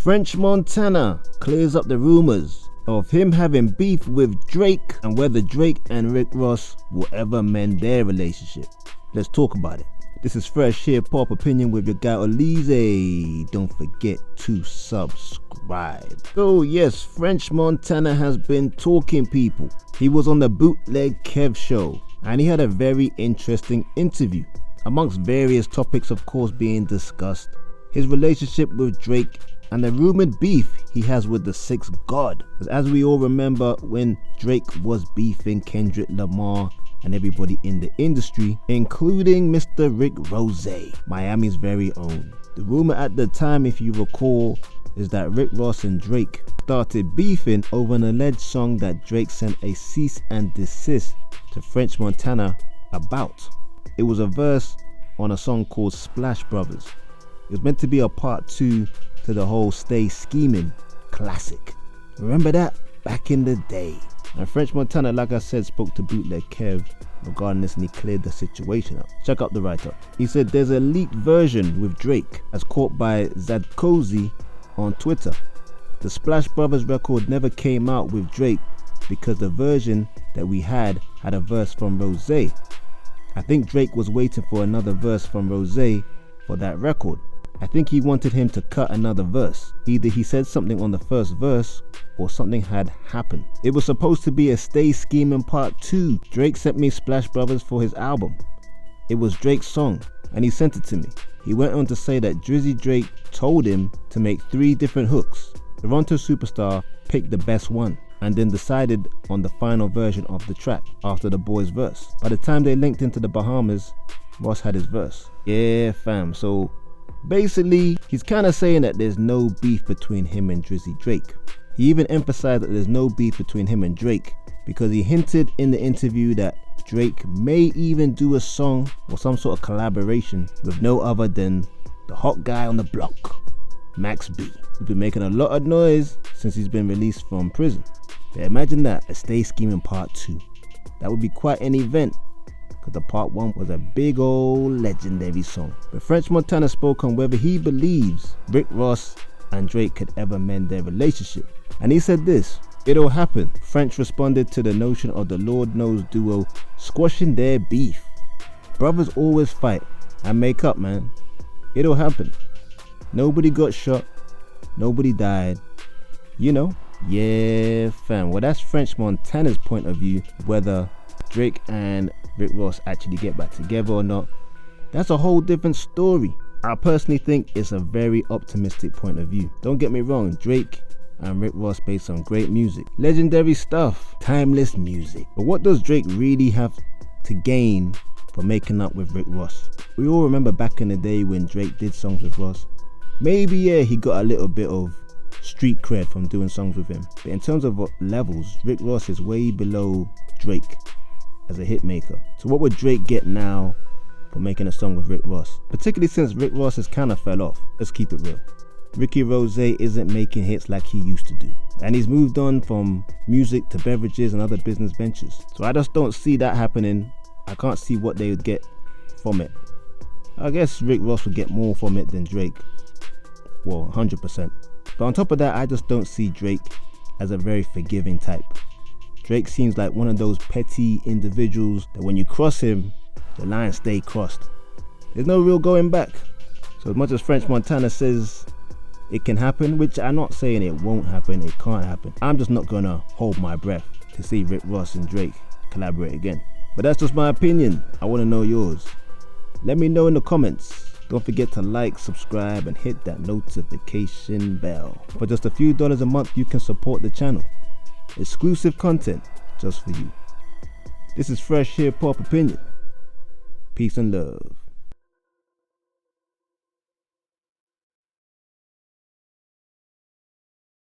French Montana clears up the rumors of him having beef with Drake and whether Drake and Rick Ross will ever mend their relationship. Let's talk about it. This is Fresh Hiphop Opinion with your guy Oleezeh. Don't forget to subscribe. So yes, French Montana has been talking, people. He was on the Bootleg Kev show and he had a very interesting interview. Amongst various topics, of course, being discussed, his relationship with Drake and the rumored beef he has with the Sixth God. As we all remember, when Drake was beefing Kendrick Lamar and everybody in the industry, including Mr. Rick Ross, Miami's very own. The rumor at the time, if you recall, is that Rick Ross and Drake started beefing over an alleged song that Drake sent a cease and desist to French Montana about. It was a verse on a song called Splash Brothers. It was meant to be a part 2 to the whole Stay Scheming classic. Remember that? Back in the day. And French Montana, like I said, spoke to Bootleg Kev regarding this and he cleared the situation up. Check out the write-up. He said there's a leaked version with Drake as caught by Zadkozy on Twitter. The Splash Brothers record never came out with Drake because the version that we had a verse from Rosé. I think Drake was waiting for another verse from Rosé for that record. I think he wanted him to cut another verse. Either he said something on the first verse or something had happened. It was supposed to be a Stay Scheming part 2. Drake sent me Splash Brothers for his album. It was Drake's song and he sent it to me. He went on to say that Drizzy Drake told him to make 3 different hooks. Toronto Superstar picked the best one and then decided on the final version of the track after the boys' verse. By the time they linked into the Bahamas, Ross had his verse. Yeah fam, so basically he's kind of saying that there's no beef between him and Drizzy Drake. He even emphasized that there's no beef between him and Drake because he hinted in the interview that Drake may even do a song or some sort of collaboration with no other than the hot guy on the block, Max B, who's been making a lot of noise since he's been released from prison. But imagine that, a Stay Scheming part 2. That would be quite an event because the part 1 was a big old legendary song. But French Montana spoke on whether he believes Rick Ross and Drake could ever mend their relationship. And he said this: it'll happen. French responded to the notion of the Lord Knows duo squashing their beef. Brothers always fight and make up, man. It'll happen. Nobody got shot. Nobody died. You know? Yeah, fam. Well, that's French Montana's point of view. Whether Drake and Rick Ross actually get back together or not, that's a whole different story. I personally think it's a very optimistic point of view. Don't get me wrong, Drake and Rick Ross made some great music. Legendary stuff. Timeless music. But what does Drake really have to gain for making up with Rick Ross? We all remember back in the day when Drake did songs with Ross. Maybe, yeah, he got a little bit of street cred from doing songs with him. But in terms of levels, Rick Ross is way below Drake as a hit maker. So what would Drake get now for making a song with Rick Ross? Particularly since Rick Ross has kind of fell off. Let's keep it real. Ricky Rose isn't making hits like he used to do. And he's moved on from music to beverages and other business ventures. So I just don't see that happening. I can't see what they would get from it. I guess Rick Ross would get more from it than Drake. Well, 100%. But on top of that, I just don't see Drake as a very forgiving type. Drake seems like one of those petty individuals that when you cross him, the lines stay crossed. There's no real going back. So as much as French Montana says it can happen, which I'm not saying it won't happen, it can't happen, I'm just not gonna hold my breath to see Rick Ross and Drake collaborate again. But that's just my opinion. I want to know yours. Let me know in the comments. Don't forget to like, subscribe, and hit that notification bell. For just a few dollars a month, you can support the channel. Exclusive content just for you. This is Fresh Hiphop Opinion. Peace and love.